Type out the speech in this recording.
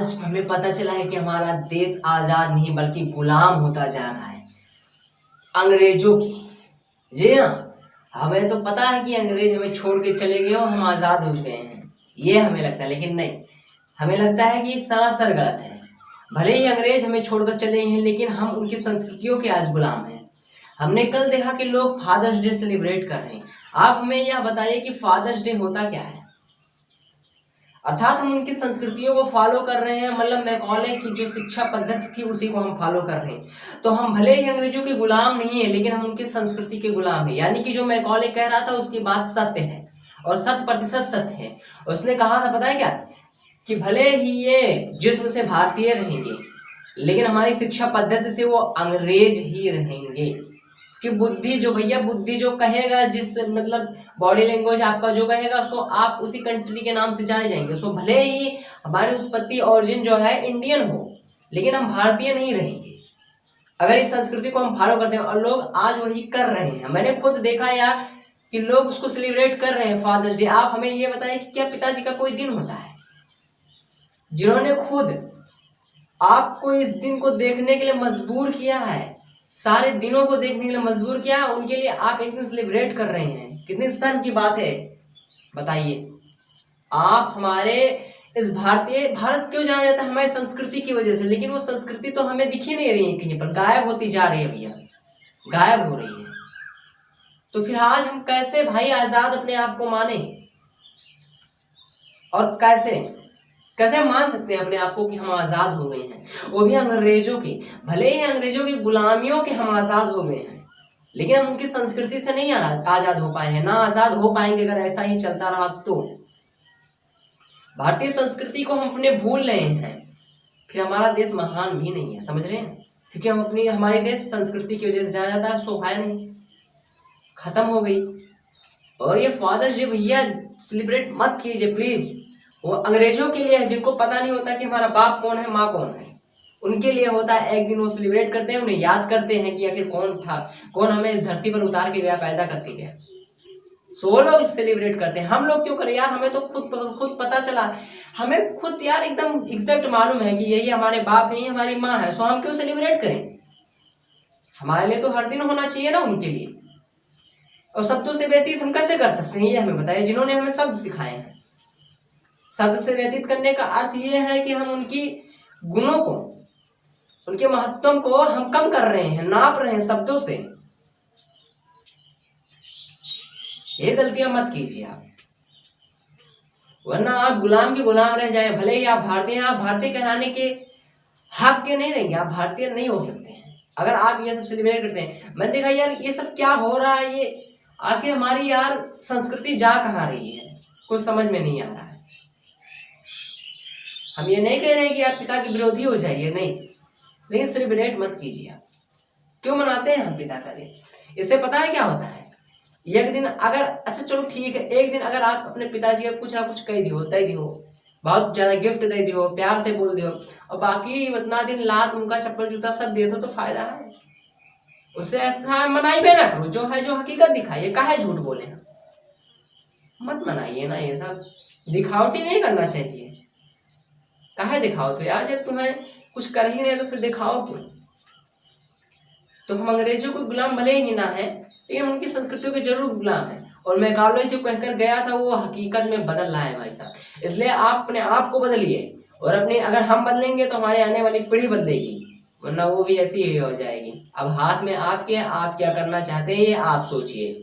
आज हमें पता चला है कि हमारा देश आजाद नहीं बल्कि गुलाम होता जा रहा है अंग्रेजों की। जी हाँ, हमें तो पता है कि अंग्रेज हमें छोड़ के चले गए और हम आजाद हो गए हैं, ये हमें लगता है, लेकिन नहीं, हमें लगता है कि सरासर गलत है। भले ही अंग्रेज हमें छोड़कर चले हैं लेकिन हम उनकी संस्कृतियों के आज गुलाम हैं। हमने कल देखा कि लोग फादर्स डे सेलिब्रेट कर रहे हैं। आप हमें यह बताइए कि फादर्स डे होता क्या है। अर्थात हम उनकी संस्कृतियों को फॉलो कर रहे हैं, मतलब मैकॉले की जो शिक्षा पद्धति थी उसी को हम फॉलो कर रहे हैं। तो हम भले ही अंग्रेजों के गुलाम नहीं है लेकिन हम उनकी संस्कृति के गुलाम है। यानी कि जो मैकॉले कह रहा था उसकी बात सत्य है और 100% सत्य है। उसने कहा था, पता है क्या, कि भले ही ये जिस्म से भारतीय रहेंगे लेकिन हमारी शिक्षा पद्धति से वो अंग्रेज ही रहेंगे। कि बुद्धि जो भैया, बुद्धि जो कहेगा, जिस मतलब बॉडी लैंग्वेज आपका जो कहेगा सो आप उसी कंट्री के नाम से जाने जाएंगे। सो भले ही हमारी उत्पत्ति ऑरिजिन जो है इंडियन हो लेकिन हम भारतीय नहीं रहेंगे अगर इस संस्कृति को हम फॉलो करते हैं। और लोग आज वही कर रहे हैं। मैंने खुद देखा यार कि लोग उसको सेलिब्रेट कर रहे हैं, फादर्स डे। आप हमें ये बताइए कि क्या पिताजी का कोई दिन होता है जिन्होंने खुद आपको इस दिन को देखने के लिए मजबूर किया है, सारे दिनों को देखने के लिए मजबूर किया है, उनके लिए आप एक दिन सेलिब्रेट कर रहे हैं। कितनी शर्म की बात है बताइए। आप हमारे इस भारत क्यों जाना जाता है? हमारी संस्कृति की वजह से, लेकिन वो संस्कृति तो हमें दिख ही नहीं रही है, कहीं पर गायब होती जा रही है भैया, गायब हो रही है। तो फिर आज हम कैसे भाई आजाद अपने आप को माने और कैसे मान सकते हैं अपने आप को कि हम आजाद हो गए हैं, वो भी अंग्रेजों की। भले ही अंग्रेजों की गुलामियों के हम आजाद हो गए हैं लेकिन हम उनकी संस्कृति से नहीं आजाद हो पाए हैं, ना आजाद हो पाएंगे अगर ऐसा ही चलता रहा तो। भारतीय संस्कृति को हम अपने भूल रहे हैं, फिर हमारा देश महान भी नहीं है, समझ रहे हैं? क्योंकि हम हमारे देश संस्कृति की वजह से जाना जाता है, सो है नहीं, खत्म हो गई। और ये फादर्स डे भैया सेलिब्रेट मत कीजिए प्लीज। वो अंग्रेजों के लिए है जिनको पता नहीं होता कि हमारा बाप कौन है, माँ कौन है, उनके लिए होता है। एक दिन वो सेलिब्रेट करते हैं, उन्हें याद करते हैं कि आखिर कौन था, कौन हमें इस धरती पर उतार के गया, पैदा करके गया। सो वो लोग सेलिब्रेट करते हैं, हम लोग क्यों करें यार? हमें तो खुद पता चला, हमें खुद यार एकदम एग्जैक्ट मालूम है कि यही हमारे बाप नहीं, हमारी माँ है। सो हम क्यों सेलिब्रेट करें? हमारे लिए तो हर दिन होना चाहिए ना उनके लिए। और शब्दों से व्यतीत हम कैसे कर सकते हैं ये हमें बताइए, जिन्होंने हमें शब्द सिखाए हैं। शब्द से व्यतीत करने का अर्थ ये है कि हम उनकी गुणों को, उनके महत्व को हम कम कर रहे हैं, नाप रहे हैं शब्दों से। ये गलतियां मत कीजिए आप, वरना आप गुलाम के गुलाम रह जाए। भले ही आप भारतीय हैं, आप भारतीय कहलाने के हक के नहीं रहेंगे, आप भारतीय नहीं हो सकते हैं अगर आप ये सब सेलिब्रेट करते हैं। मैंने देखा यार ये सब क्या हो रहा है, ये आखिर हमारी यार संस्कृति जा कहाँ रही है, कुछ समझ में नहीं आ रहा है। हम ये नहीं कह रहे हैं कि आप पिता के विरोधी हो जाइए, नहीं, लेकिन सेलिब्रेट मत कीजिए। आप क्यों मनाते हैं हम पिता का दिन? इससे पता है क्या होता है, एक दिन अगर, अच्छा चलो ठीक है, एक दिन अगर आप अपने पिताजी को कुछ ना कुछ कह दियो, दे दियो, बहुत ज्यादा गिफ्ट दे दियो, प्यार से बोल दियो, और बाकी उतना दिन लात मुंगा चप्पल जूता सब दे दो तो फायदा है उससे? अच्छा मनाई भी ना करो, जो है जो हकीकत दिखाइए, काहे झूठ बोले, मत मनाइए ना, ये सब दिखावटी नहीं करना चाहिए। काहे दिखाओ तो यार, जब तुम्हें कुछ कर ही नहीं तो फिर दिखाओ क्यों? तो हम अंग्रेजों को गुलाम भले ही ना है लेकिन उनकी संस्कृतियों के जरूर गुलाम है। और मैकाले जो कहकर गया था वो हकीकत में बदल रहा है भाई साहब। इसलिए आप अपने आप को बदलिए, और अपने, अगर हम बदलेंगे तो हमारे आने वाली पीढ़ी बदलेगी, वरना वो भी ऐसी ही हो जाएगी। अब हाथ में आपके, आप क्या करना चाहते हैं ये आप सोचिए।